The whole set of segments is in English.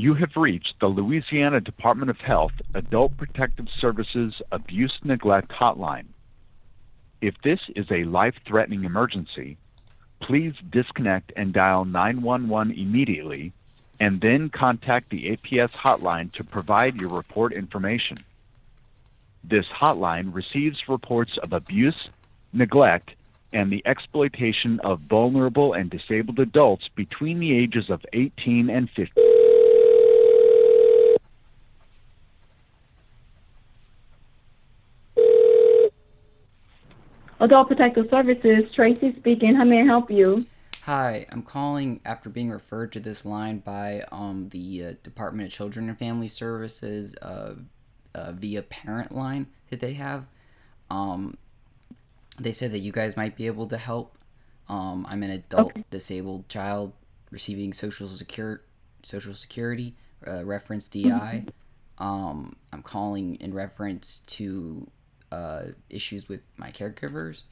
You have reached the Louisiana Department of Health Adult Protective Services Abuse Neglect Hotline. If this is a life-threatening emergency, please disconnect and dial 911 immediately, and then contact the APS hotline to provide your report information. This hotline receives reports of abuse, neglect, and the exploitation of vulnerable and disabled adults between the ages of 18 and 50. Adult Protective Services, Tracy speaking. How may I help you? Hi, I'm calling after being referred to this line by the Department of Children and Family Services via parent line that they have. They said that you guys might be able to help. I'm an adult disabled child receiving Social Security reference DI. I'm calling in reference to issues with my caregivers.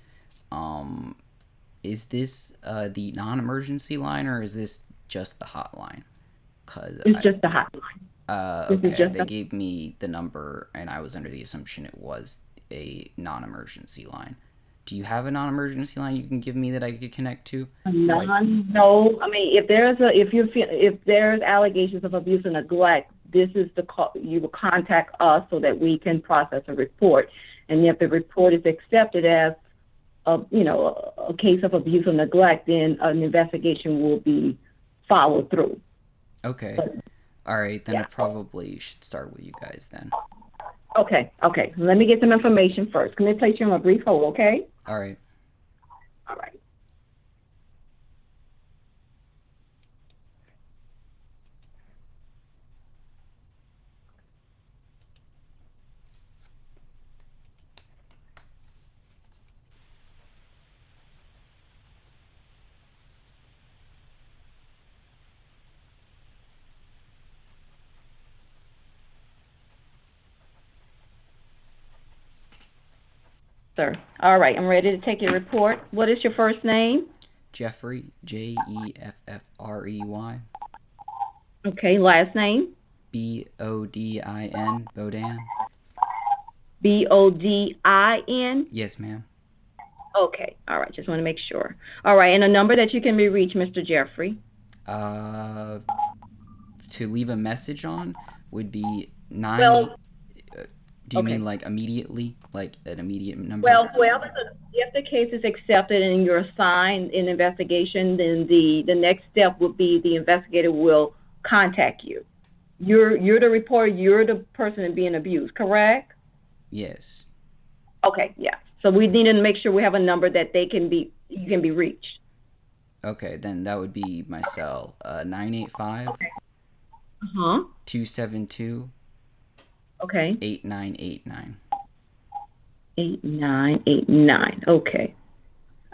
Is this the non-emergency line, or is this just the hotline? It's just the hotline. Okay, they gave me the number, and I was under the assumption it was a non-emergency line. Do you have a non-emergency line you can give me that I could connect to? No. I mean, if there's allegations of abuse and neglect, this is the call. You will contact us so that we can process a report. And if the report is accepted as a case of abuse or neglect, then an investigation will be followed through. Okay. All right, then I probably should start with you guys then. Okay. Let me get some information first. Can I place you on a brief hold, okay? All right. All right. Sir. All right, I'm ready to take your report. What is your first name? Jeffrey, Jeffrey. Okay, last name? Bodin, Bodin. Bodin? Yes, ma'am. Okay, all right, just want to make sure. All right, and a number that you can be reached, Mr. Jeffrey? To leave a message on would be 9. Well, do you mean like immediately, like an immediate number? Well, if the case is accepted and you're assigned an investigation, then the next step would be the investigator will contact you. You're the reporter. You're the person being abused, correct? Yes. Okay, yeah. So we need to make sure we have a number that you can be reached. Okay, then that would be my cell, 985 272 8989. 8989. Okay.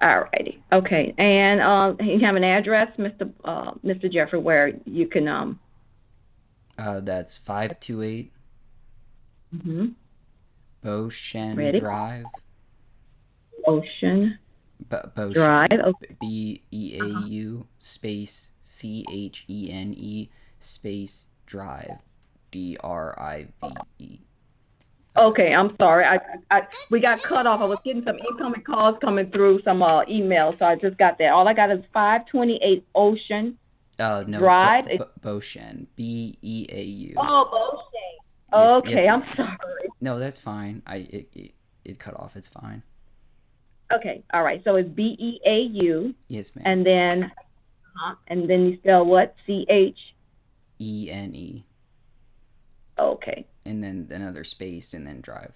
All righty. Okay. And you have an address, Mr. Jeffrey, where you can that's 528 Beauchene Drive. Ocean Beauchene. Drive. Okay. BEAU space CHENE space Drive. DRIVE. Okay, I'm sorry. We got cut off. I was getting some incoming calls coming through, some emails, so I just got that. All I got is 528 Ocean Drive. Beauchene. BEAU. Oh, Beauchene. Okay, yes, I'm sorry. No, that's fine. It cut off. It's fine. Okay, all right. So it's BEAU. Yes, ma'am. And then you spell what? CHENE. Okay. And then another space and then Drive.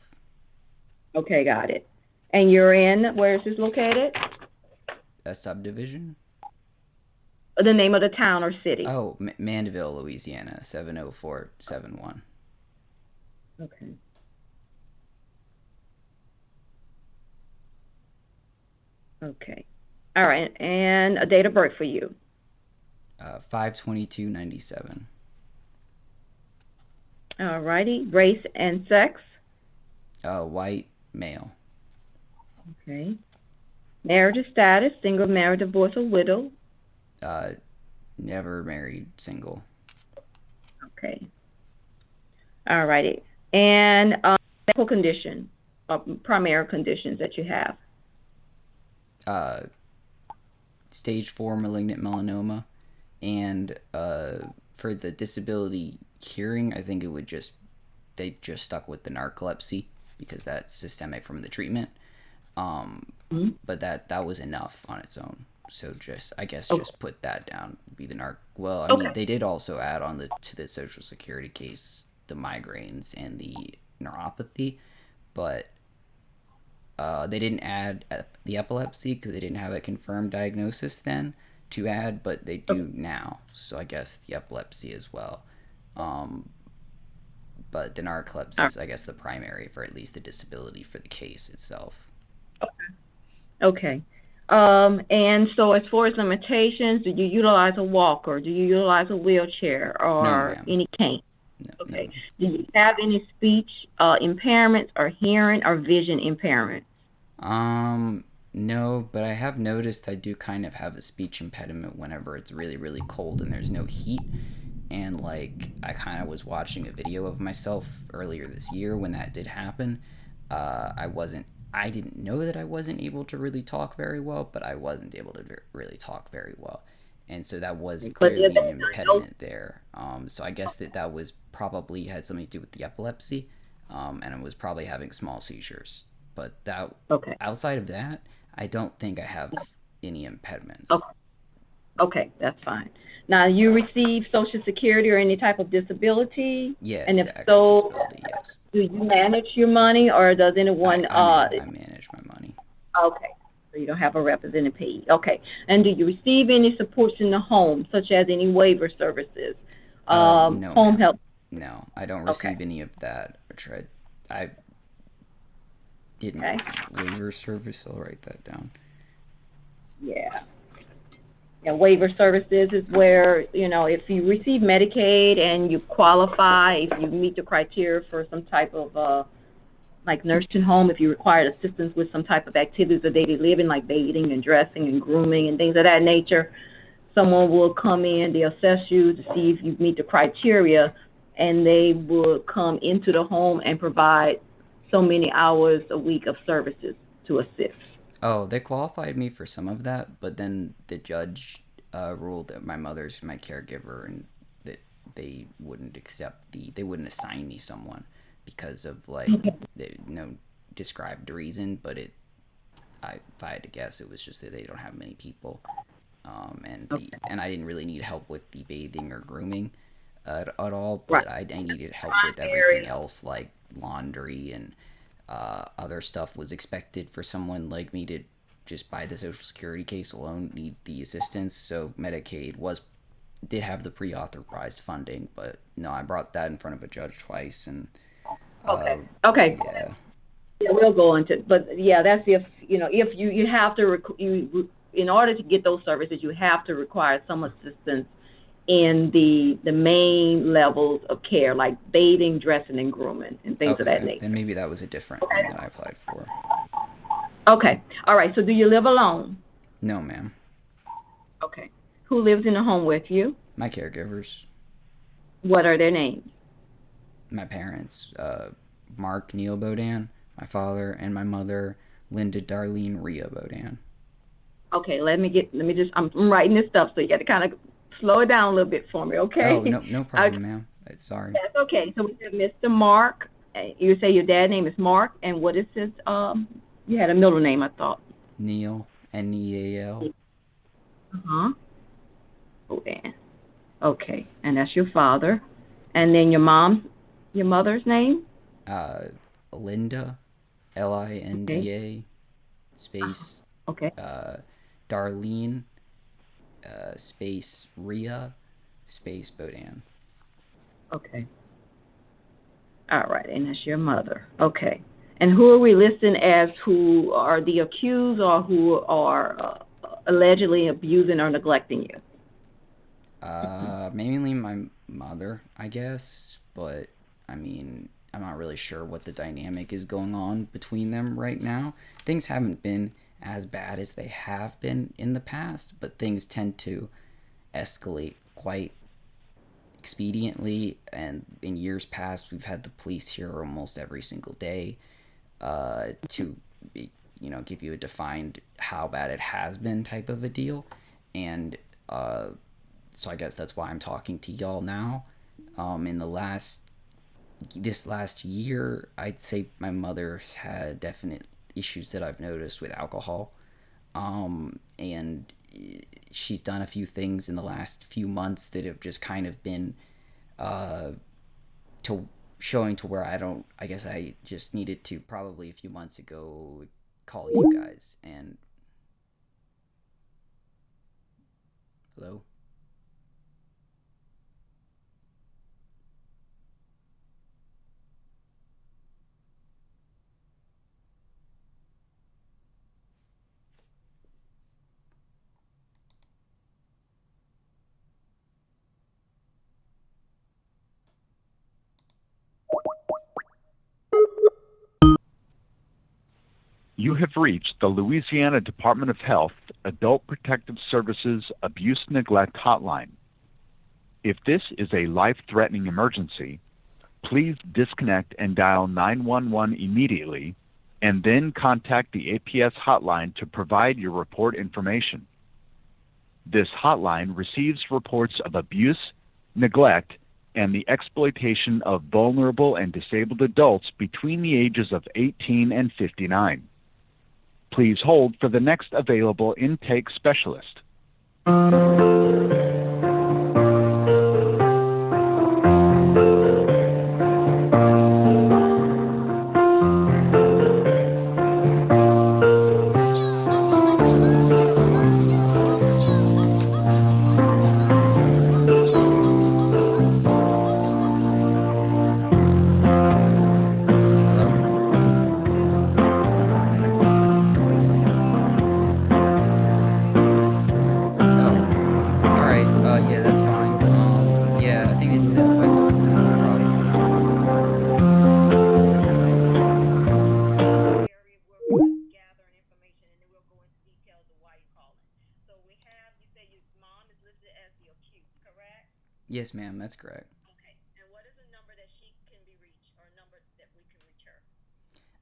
Okay, got it. And you're in, where is this located? A subdivision? The name of the town or city? Oh, Mandeville, Louisiana, 70471. Okay. Okay. All right. And a date of birth for you? 5/22/97. All righty. Race and sex? White, male. Okay. Marital status, single, married, divorced, or widow? Never married, single. Okay. All righty. And medical condition, primary conditions that you have. Stage 4 malignant melanoma, and for the disability curing, I think they just stuck with the narcolepsy because that's systemic from the treatment. But that was enough on its own. So just put that down. Be the Well, I mean, they did also add on to the Social Security case the migraines and the neuropathy, but they didn't add the epilepsy because they didn't have a confirmed diagnosis then to add, but they do now. So I guess the epilepsy as well. But the narcolepsy is, I guess, the primary for at least the disability for the case itself. Okay. And so as far as limitations, do you utilize a walker? Do you utilize a wheelchair or any cane? No, okay. No. Do you have any speech impairments or hearing or vision impairments? No, but I have noticed I do kind of have a speech impediment whenever it's really, really cold and there's no heat. And like, I kind of was watching a video of myself earlier this year when that did happen. I didn't know that I wasn't able to really talk very well, but I wasn't able to really talk very well. And so that was clearly an impediment there. So I guess that was probably had something to do with the epilepsy, and I was probably having small seizures. But outside of that, I don't think I have any impediments. Okay, that's fine. Now, you receive Social Security or any type of disability? Yes, and if so, disability, yes. Do you manage your money, or does anyone? I manage my money. Okay, so you don't have a representative payee. Okay, and do you receive any supports in the home, such as any waiver services, no, home help? No, I don't receive any of that. I didn't. Waiver service. I'll write that down. Yeah. Yeah, waiver services is where, if you receive Medicaid and you qualify, if you meet the criteria for some type of, like nursing home, if you require assistance with some type of activities of daily living, like bathing and dressing and grooming and things of that nature, someone will come in, they assess you to see if you meet the criteria, and they will come into the home and provide so many hours a week of services to assist. Oh, they qualified me for some of that, but then the judge ruled that my mother's my caregiver and that they wouldn't assign me someone because of no described reason. But if I had to guess, it was just that they don't have many people, and I didn't really need help with the bathing or grooming at all, but I needed help with everything else like laundry and other stuff was expected for someone like me to just by the Social Security case alone need the assistance. So Medicaid did have the pre-authorized funding, but no, I brought that in front of a judge twice, and okay. Yeah, we'll go into, but yeah, that's if you have to in order to get those services, you have to require some assistance in the main levels of care, like bathing, dressing, and grooming, and things of that nature. Then maybe that was a different thing that I applied for. Okay. All right. So do you live alone? No, ma'am. Okay. Who lives in the home with you? My caregivers. What are their names? My parents, Mark Neil Bodin, my father, and my mother, Linda Darlene Rhea Bodin. Okay. I'm writing this stuff, so you got to kind of slow it down a little bit for me, okay? Oh, no problem, ma'am. Sorry. That's okay. So we have Mr. Mark. You say your dad's name is Mark, and what is his, you had a middle name, I thought. Neil, Neal. Uh-huh. Okay, and that's your father. And then your mother's name? Linda, Linda, space, okay. Darlene, space Rhea, space Bodin. Okay. All right, and that's your mother. Okay. And who are we listing as who are the accused or who are allegedly abusing or neglecting you? Mainly my mother, I guess, but I mean, I'm not really sure what the dynamic is going on between them right now. Things haven't been as bad as they have been in the past, but things tend to escalate quite expediently, and in years past we've had the police here almost every single day to give you a defined how bad it has been type of a deal. And so I guess that's why I'm talking to y'all now. In this last year, I'd say my mother's had definite issues that I've noticed with alcohol. And she's done a few things in the last few months that have just kind of been to showing to where I guess I just needed to probably a few months ago call you guys. And hello. You have reached the Louisiana Department of Health Adult Protective Services Abuse Neglect Hotline. If this is a life-threatening emergency, please disconnect and dial 911 immediately, and then contact the APS hotline to provide your report information. This hotline receives reports of abuse, neglect, and the exploitation of vulnerable and disabled adults between the ages of 18 and 59. Please hold for the next available intake specialist. Yeah, that's fine. Yeah, I think it's the weather, probably. Yes, ma'am, that's correct.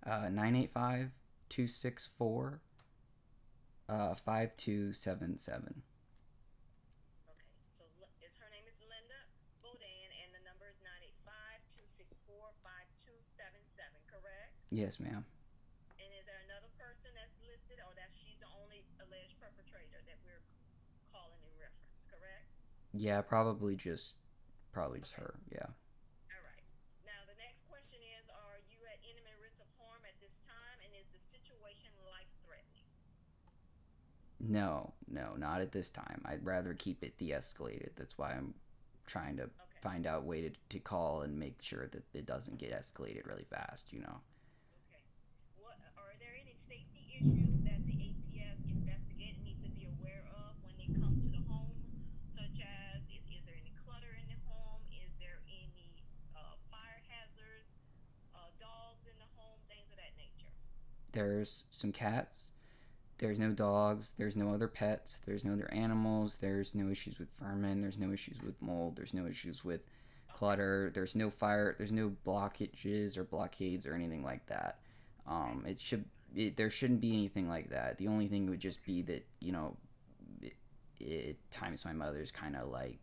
985-264 5277. Yes, ma'am. Yeah, probably just her. Yeah. No, no, not at this time. I'd rather keep it de-escalated. That's why I'm trying to find out a way to call and make sure that it doesn't get escalated really fast. There's some cats. There's no dogs. There's no other pets. There's no other animals. There's no issues with vermin. There's no issues with mold. There's no issues with clutter. There's no fire. There's no blockages or blockades or anything like that. There shouldn't be anything like that. The only thing would just be that times my mother's kind of like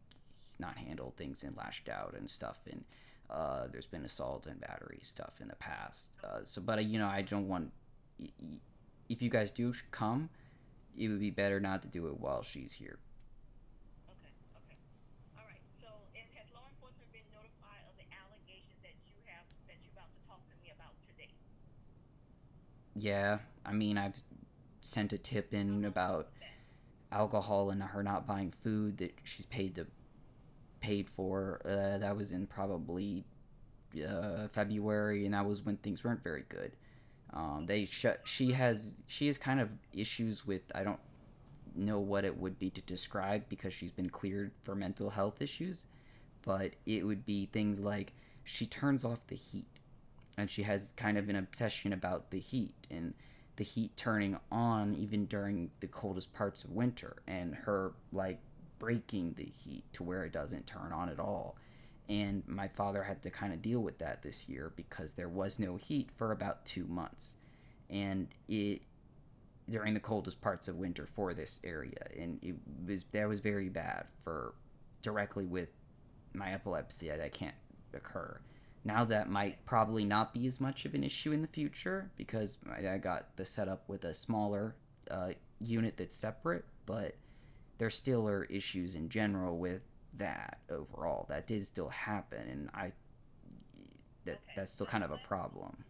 not handled things and lashed out and stuff, and there's been assault and battery stuff in the past. But I don't want. If you guys do come, it would be better not to do it while she's here. Yeah, I mean, I've sent a tip in about alcohol and her not buying food that she's paid for. That was in probably February, and that was when things weren't very good. She has kind of issues with, I don't know what it would be to describe because she's been cleared for mental health issues, but it would be things like she turns off the heat, and she has kind of an obsession about the heat and the heat turning on even during the coldest parts of winter, and her like breaking the heat to where it doesn't turn on at all. And my father had to kind of deal with that this year because there was no heat for about 2 months. And it during the coldest parts of winter for this area, and that was very bad for directly with my epilepsy. That can't occur. Now that might probably not be as much of an issue in the future because I got the setup with a smaller unit that's separate, but there still are issues in general with that overall. That did still happen, and that's still kind of a problem.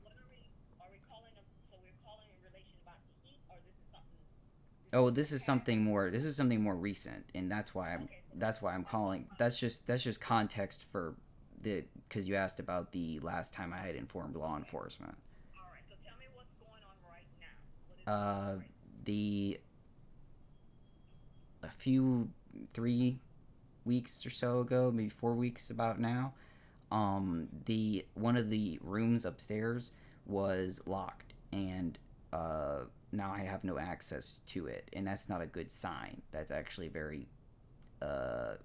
Oh, this is something more. This is something more recent, and that's why I'm calling. That's just context for the because you asked about the last time I had informed law enforcement. Uh, the a few 3 weeks or so ago, maybe 4 weeks about now, the one of the rooms upstairs was locked, and now I have no access to it, and that's not a good sign. That's actually very uh,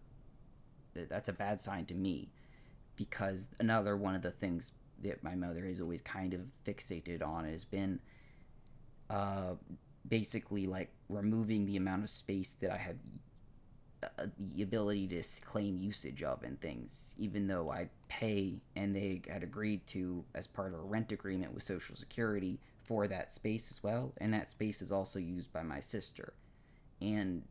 that's a bad sign to me because another one of the things that my mother has always kind of fixated on has been uh, basically like removing the amount of space that I have the ability to claim usage of and things, even though I pay and they had agreed to as part of a rent agreement with Social Security for that space as well, and that space is also used by my sister. And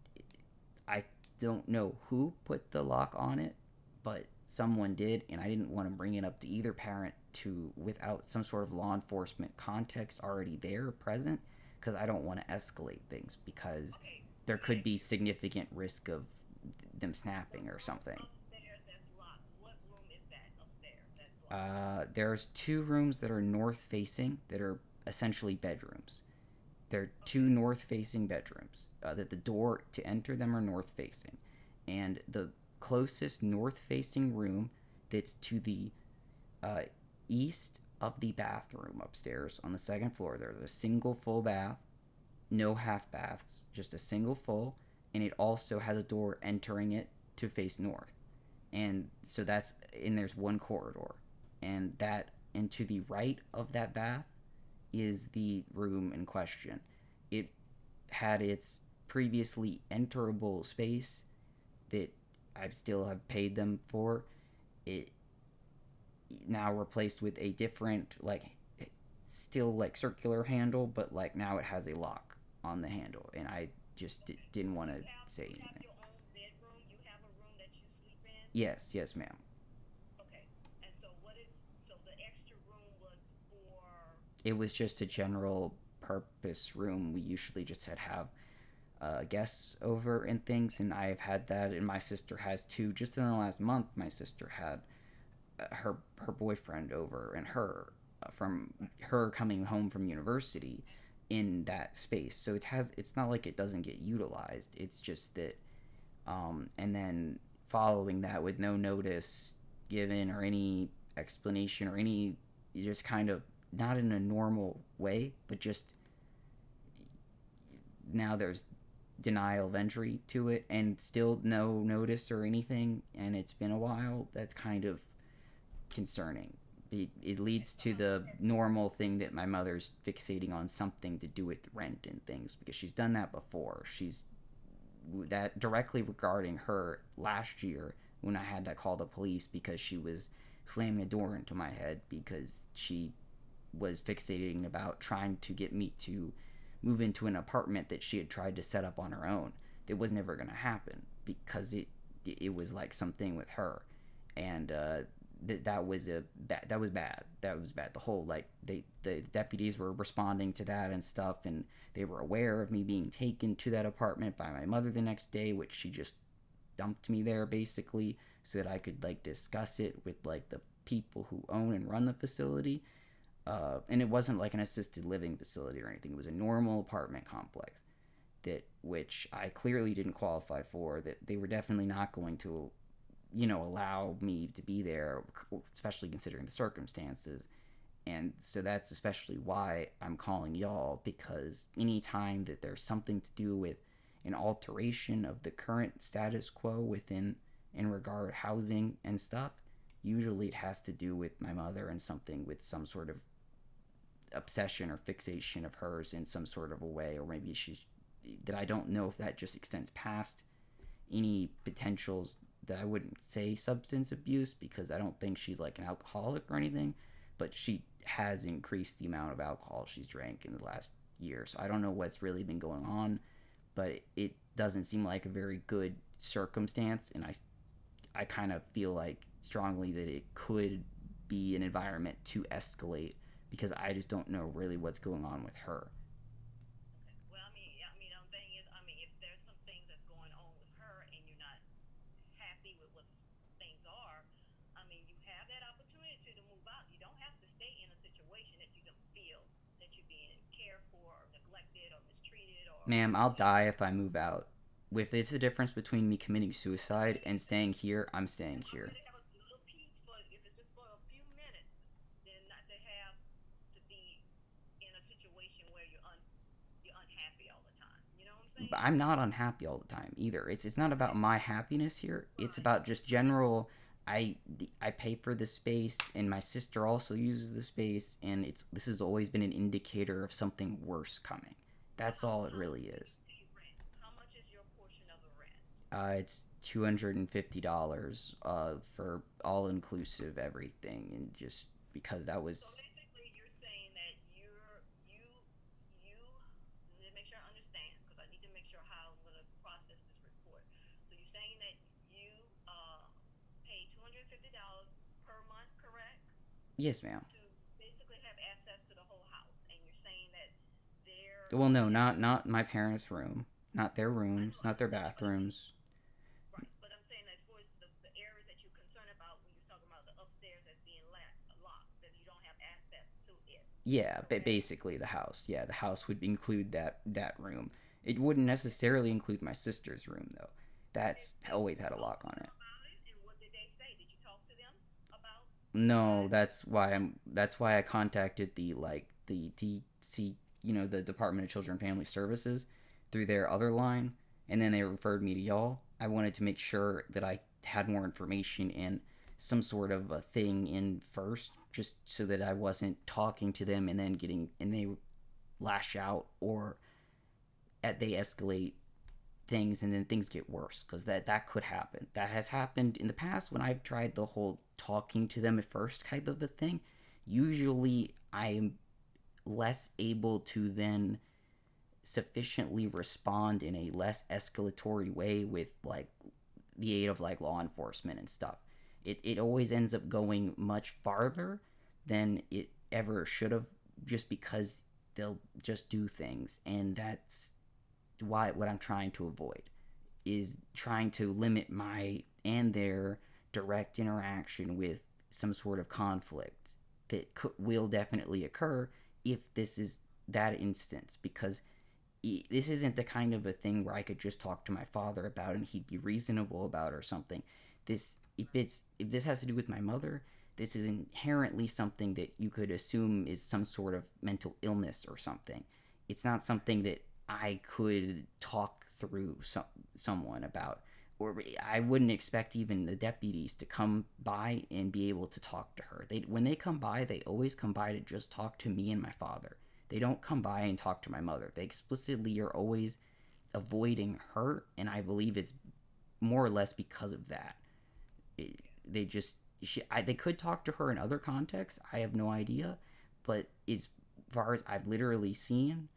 I don't know who put the lock on it, but someone did, and I didn't want to bring it up to either parent to without some sort of law enforcement context already there present because I don't want to escalate things because there could be significant risk of them snapping or something. There's two rooms that are north facing that are essentially bedrooms. They're two north facing bedrooms that the door to enter them are north facing, and the closest north facing room that's to the uh, east of the bathroom upstairs on the second floor. There's a single full bath, no half baths, just a single full, and it also has a door entering it to face north. And so there's one corridor, and to the right of that bath is the room in question. It had its previously enterable space that I still have paid them for. It now replaced with a different like still like circular handle, but like now it has a lock on the handle, and I just didn't want to say anything. Yes, yes, ma'am. It was just a general purpose room. We usually just have guests over and things, and I've had that, and my sister has too. Just in the last month, my sister had her boyfriend over and her from her coming home from university in that space. So it's not like it doesn't get utilized. It's just that and then following that with no notice given or any explanation or any just kind of not in a normal way, but just now there's denial of entry to it and still no notice or anything, and it's been a while. That's kind of concerning. It leads to the normal thing that my mother's fixating on something to do with rent and things because she's done that before. She's that directly regarding her last year when I had to call the police because she was slamming a door into my head because she was fixating about trying to get me to move into an apartment that she had tried to set up on her own. It was never going to happen because it was like something with her, and that was bad. That was bad. That was bad. The whole like the deputies were responding to that and stuff, and they were aware of me being taken to that apartment by my mother the next day, which she just dumped me there basically so that I could like discuss it with like the people who own and run the facility. And it wasn't like an assisted living facility or anything. It was a normal apartment complex that which I clearly didn't qualify for. That they were definitely not going to, allow me to be there, especially considering the circumstances. And so that's especially why I'm calling y'all because anytime that there's something to do with an alteration of the current status quo within in regard housing and stuff, Usually it has to do with my mother and something with some sort of obsession or fixation of hers in some sort of a way, or maybe she's that I don't know if that just extends past any potentials that I wouldn't say substance abuse, because I don't think she's like an alcoholic or anything, but she has increased the amount of alcohol she's drank in the last year. So I don't know what's really been going on, but it doesn't seem like a very good circumstance, and I kind of feel like strongly that it could be an environment to escalate, because I just don't know really what's going on with her. Okay. Well, the thing is, if there's some things that's going on with her and you're not happy with what things are, you have that opportunity to move out. You don't have to stay in a situation that you don't feel that you're being cared for or neglected or mistreated or. Ma'am, I'll die if I move out. If there's a difference between me committing suicide and staying here, I'm staying here. Have a little peace if it's just for a few minutes, then not to have to be in a situation where you're unhappy all the time. You know what I'm saying? But I'm not unhappy all the time either. It's not about my happiness here. It's about just general. I pay for the space, and my sister also uses the space, and this has always been an indicator of something worse coming. That's all it really is. How much is your portion of the rent? It's $250 for all inclusive everything, and just because that was. So basically, you're saying that you let me make sure I understand, because I need to make sure how I'm going to process this report. So you're saying that you pay $250 per month, correct? Yes, ma'am. To basically have access to the whole house, and you're saying that they're. Well, no, not my parents' room, not their rooms, not their bathrooms. Right, but I'm saying that for the areas that you're concerned about when you're talking about the upstairs that's being locked, that you don't have access to it. Yeah, basically the house. Yeah, the house would include that room. It wouldn't necessarily include my sister's room though. That's always had a lock on it. And what did they say? Did you talk to them about? No, that's why I contacted the DC, the Department of Children and Family Services through their other line, and then they referred me to y'all. I wanted to make sure that I had more information and some sort of a thing in first, just so that I wasn't talking to them and then they lash out, or they escalate things and then things get worse, because that could happen. That has happened in the past when I've tried the whole talking to them at first type of a thing. Usually I am less able to then sufficiently respond in a less escalatory way with like the aid of like law enforcement and stuff. It always ends up going much farther than it ever should have, just because they'll just do things, and that's what I'm trying to avoid, is trying to limit my and their direct interaction with some sort of conflict that will definitely occur if this is that instance, because this isn't the kind of a thing where I could just talk to my father about and he'd be reasonable about or something. If this has to do with my mother, this is inherently something that you could assume is some sort of mental illness or something. It's not something that I could talk through someone about, or I wouldn't expect even the deputies to come by and be able to talk to her. When they come by, they always come by to just talk to me and my father. They don't come by and talk to my mother. They explicitly are always avoiding her, and I believe it's more or less because of that. They could talk to her in other contexts. I have no idea, but as far as I've literally seen,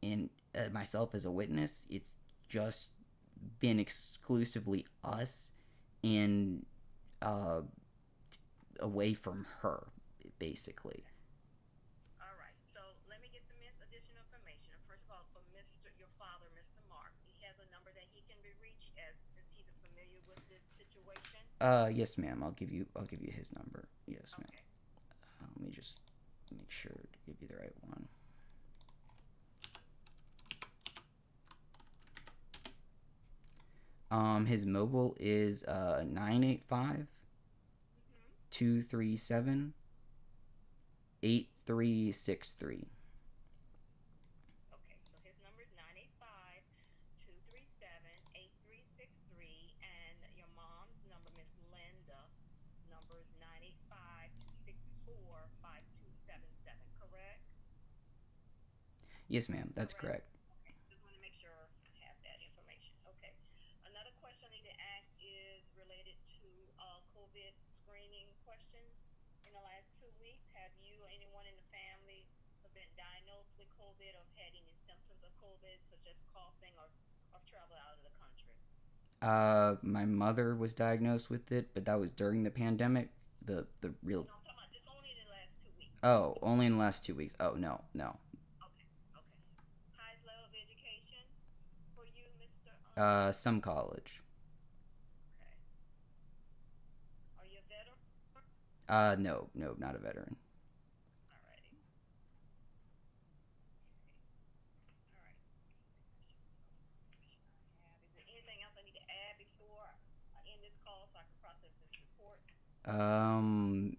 and myself as a witness, it's just been exclusively us and away from her, basically. All right. So let me get some additional information. First of all, for your father, Mr. Mark, he has a number that he can be reached as he's familiar with this situation. Yes, ma'am. I'll give you his number. Yes, ma'am. Okay. Let me just make sure to give you the right one. His mobile is 985 237 8363. Okay, so his number is 985-237-8363, and your mom's number, Miss Linda, number is Yes, ma'am. That's Correct? correct. Okay, just want to make sure I have that information. Okay. Another question I need to ask is related to COVID screening questions. In the last 2 weeks, have you or anyone in the family have been diagnosed with COVID or have had any symptoms of COVID, such as coughing or travel out of the country? My mother was diagnosed with it, but that was during the pandemic. The real. No, I'm talking about just only in the last 2 weeks. Oh, only in the last 2 weeks. Oh, no, no. Okay, okay. Highest level of education for you, Mr. Some college. Okay. Are you a veteran? No, no, not a veteran. Alrighty. All right. Is there anything else I need to add before I end this call so I can process this report? Um,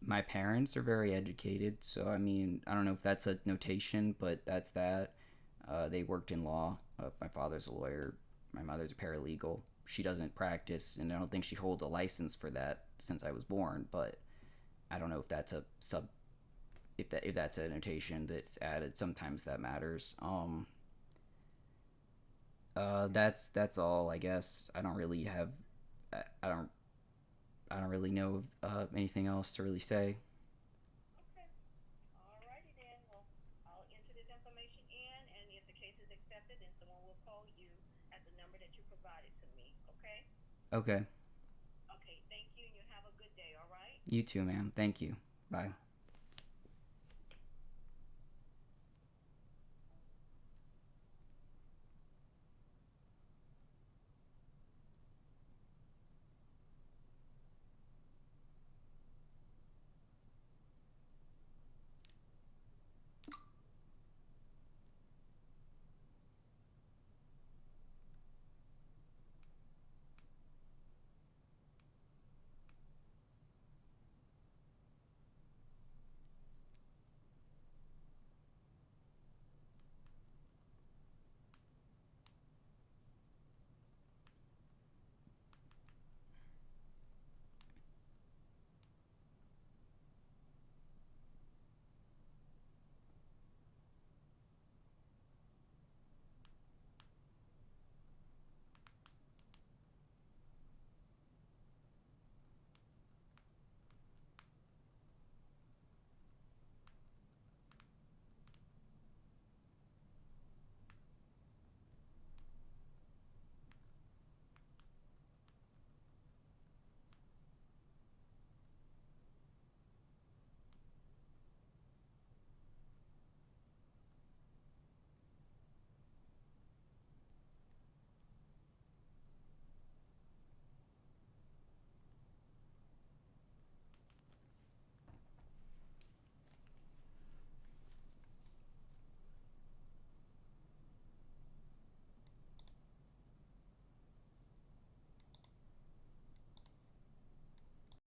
my parents are very educated, so I mean, I don't know if that's a notation, but that's that. They worked in law. My father's a lawyer. My mother's a paralegal. She doesn't practice, and I don't think she holds a license for that since I was born. But I don't know if that's a sub, if that's a notation that's added. Sometimes that matters. That's all, I guess. I don't really have. I don't. I don't really know of anything else to really say. Okay. Alrighty then. Well, I'll enter this information in, and if the case is accepted, then someone will call you at the number that you provided to me. Okay? Okay. Okay. Thank you, and you have a good day. All right? You too, ma'am. Thank you. Bye.